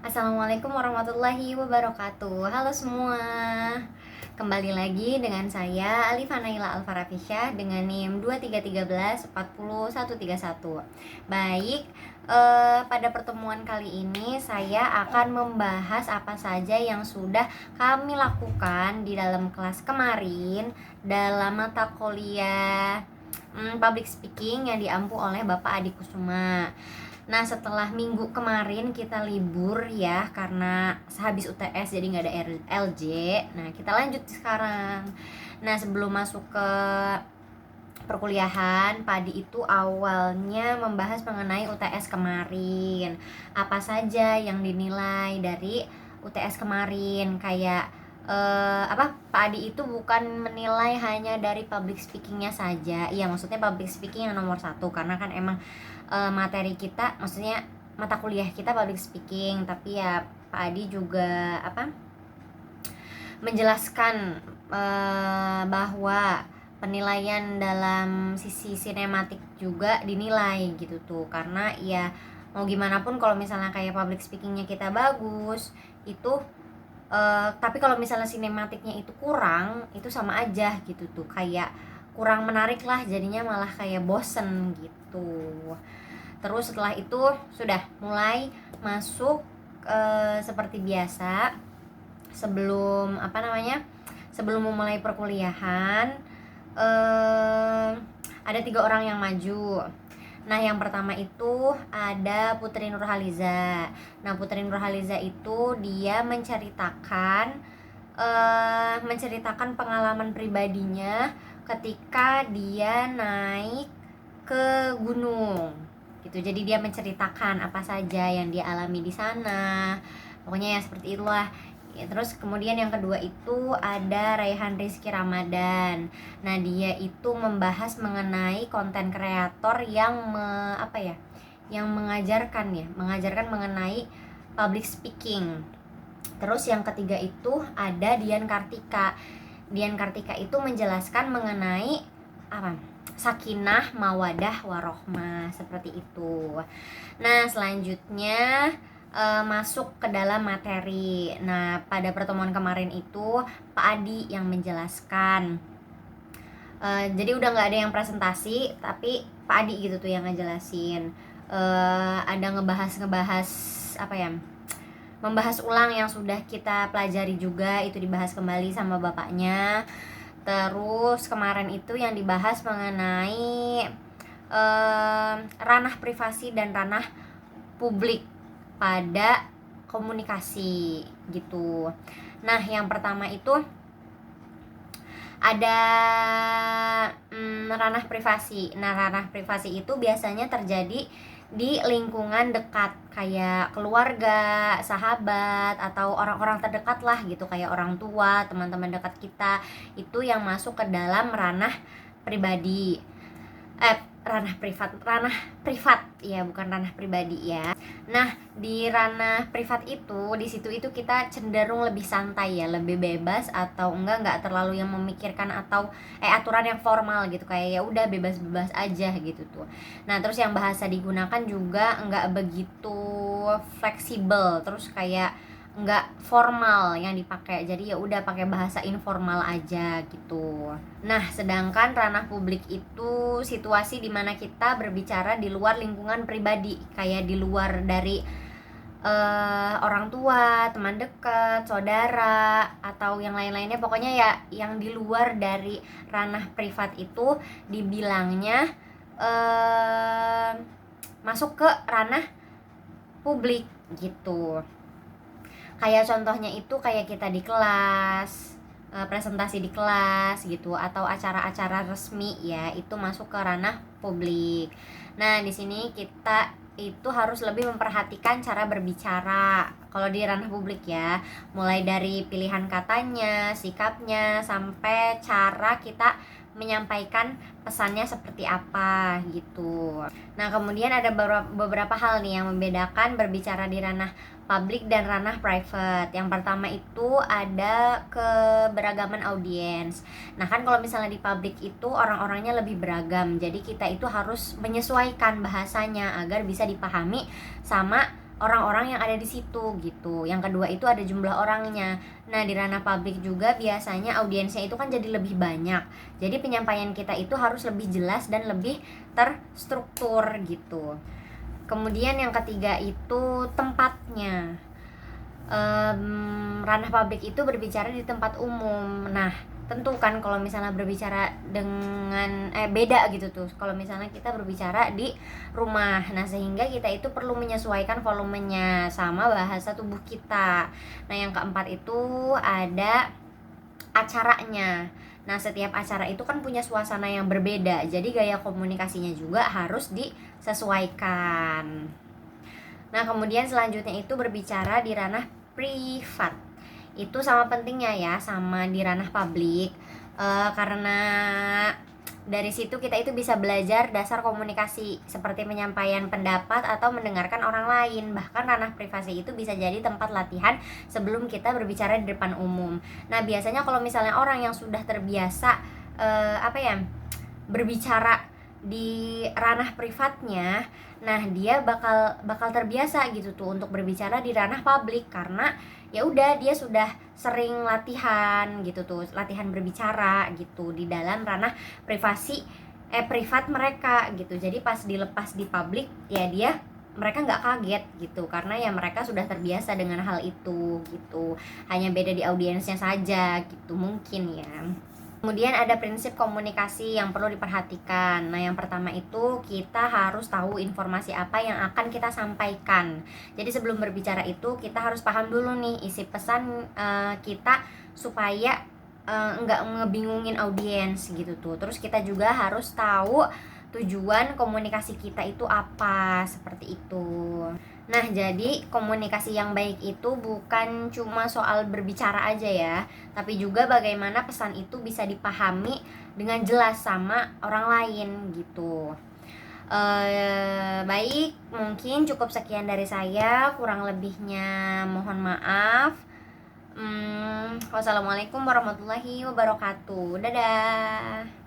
Assalamualaikum warahmatullahi wabarakatuh. Halo semua. Kembali lagi dengan saya Alifa Naila Alfarafisya dengan NIM 2313 40131. Baik, pada pertemuan kali ini saya akan membahas apa saja yang sudah kami lakukan di dalam kelas kemarin dalam mata kuliah public speaking yang diampu oleh Bapak Adi Kusuma. Nah, setelah minggu kemarin kita libur ya karena sehabis UTS jadi nggak ada LJ. Nah, kita lanjut sekarang. Nah, sebelum masuk ke perkuliahan, Padi itu awalnya membahas mengenai UTS kemarin. Apa saja yang dinilai dari UTS kemarin, kayak Pak Adi itu bukan menilai hanya dari public speakingnya saja. Iya, maksudnya public speaking yang nomor satu, karena kan emang materi kita, maksudnya mata kuliah kita public speaking, tapi ya Pak Adi juga menjelaskan bahwa penilaian dalam sisi sinematik juga dinilai gitu tuh, karena ya mau gimana pun kalau misalnya kayak public speakingnya kita bagus itu tapi kalau misalnya sinematiknya itu kurang, itu sama aja gitu tuh, kayak kurang menarik lah, jadinya malah kayak bosen gitu. Terus setelah itu sudah mulai masuk seperti biasa. Sebelum memulai perkuliahan, ada 3 orang yang maju. Nah, yang pertama itu ada Putri Nurhaliza. Nah, Putri Nurhaliza itu dia menceritakan pengalaman pribadinya ketika dia naik ke gunung gitu. Jadi dia menceritakan apa saja yang dia alami di sana. Pokoknya ya seperti itulah. Ya, terus kemudian yang kedua itu ada Raihan Rizky Ramadan. Nah, dia itu membahas mengenai konten kreator yang mengajarkan mengenai public speaking. Terus yang ketiga itu ada Dian Kartika. Dian Kartika itu menjelaskan mengenai sakinah, mawadah, warohmah, seperti itu. Nah, selanjutnya masuk ke dalam materi. Nah, pada pertemuan kemarin itu Pak Adi yang menjelaskan. Jadi udah nggak ada yang presentasi, tapi Pak Adi gitu tuh yang ngejelasin. Ada membahas ulang yang sudah kita pelajari juga, itu dibahas kembali sama bapaknya. Terus kemarin itu yang dibahas mengenai ranah privasi dan ranah publik pada komunikasi gitu. Nah, yang pertama itu ada ranah privasi. Nah, ranah privasi itu biasanya terjadi di lingkungan dekat, kayak keluarga, sahabat, atau orang-orang terdekat lah gitu, kayak orang tua, teman-teman dekat kita, itu yang masuk ke dalam ranah pribadi. Ranah privat ya, bukan ranah pribadi ya. Nah, di ranah privat itu, di situ itu kita cenderung lebih santai ya, lebih bebas, atau enggak terlalu yang memikirkan atau aturan yang formal gitu, kayak ya udah bebas-bebas aja gitu tuh. Nah, terus yang bahasa digunakan juga enggak begitu fleksibel, terus kayak enggak formal yang dipakai, jadi ya udah pakai bahasa informal aja gitu. Nah, sedangkan ranah publik itu situasi dimana kita berbicara di luar lingkungan pribadi, kayak di luar dari orang tua, teman dekat, saudara, atau yang lain-lainnya. Pokoknya ya yang di luar dari ranah privat itu dibilangnya masuk ke ranah publik gitu. Kayak contohnya itu kayak kita di kelas, presentasi di kelas gitu, atau acara-acara resmi ya, itu masuk ke ranah publik. Nah, di sini kita itu harus lebih memperhatikan cara berbicara kalau di ranah publik ya, mulai dari pilihan katanya, sikapnya, sampai cara kita menyampaikan pesannya seperti apa gitu. Nah, kemudian ada beberapa hal nih yang membedakan berbicara di ranah public dan ranah private. Yang pertama itu ada keberagaman audiens. Nah, kan kalau misalnya di public itu orang-orangnya lebih beragam, jadi kita itu harus menyesuaikan bahasanya agar bisa dipahami sama orang-orang yang ada di situ gitu. Yang kedua itu ada jumlah orangnya. Nah, di ranah publik juga biasanya audiensnya itu kan jadi lebih banyak. Jadi penyampaian kita itu harus lebih jelas dan lebih terstruktur gitu. Kemudian yang ketiga itu tempatnya. Ranah publik itu berbicara di tempat umum. Nah, tentu kan kalau misalnya berbicara dengan beda gitu tuh kalau misalnya kita berbicara di rumah. Nah, sehingga kita itu perlu menyesuaikan volumenya sama bahasa tubuh kita. Nah, yang keempat itu ada acaranya. Nah, setiap acara itu kan punya suasana yang berbeda, jadi gaya komunikasinya juga harus disesuaikan. Nah, kemudian selanjutnya itu berbicara di ranah privat. Itu sama pentingnya ya sama di ranah publik, karena dari situ kita itu bisa belajar dasar komunikasi seperti penyampaian pendapat atau mendengarkan orang lain. Bahkan ranah privasi itu bisa jadi tempat latihan sebelum kita berbicara di depan umum. Nah, biasanya kalau misalnya orang yang sudah terbiasa berbicara di ranah privatnya, nah dia bakal terbiasa gitu tuh untuk berbicara di ranah publik karena ya udah dia sudah sering latihan gitu tuh, latihan berbicara gitu di dalam ranah privat mereka gitu. Jadi pas dilepas di publik ya mereka nggak kaget gitu karena ya mereka sudah terbiasa dengan hal itu gitu. Hanya beda di audiensnya saja gitu mungkin ya. Kemudian ada prinsip komunikasi yang perlu diperhatikan. Nah, yang pertama itu kita harus tahu informasi apa yang akan kita sampaikan. Jadi sebelum berbicara itu kita harus paham dulu nih isi pesan kita supaya nggak ngebingungin audiens gitu tuh. Terus kita juga harus tahu tujuan komunikasi kita itu apa, seperti itu. Nah, jadi komunikasi yang baik itu bukan cuma soal berbicara aja ya, tapi juga bagaimana pesan itu bisa dipahami dengan jelas sama orang lain gitu. Baik, mungkin cukup sekian dari saya, kurang lebihnya mohon maaf. Wassalamualaikum warahmatullahi wabarakatuh. Dadah.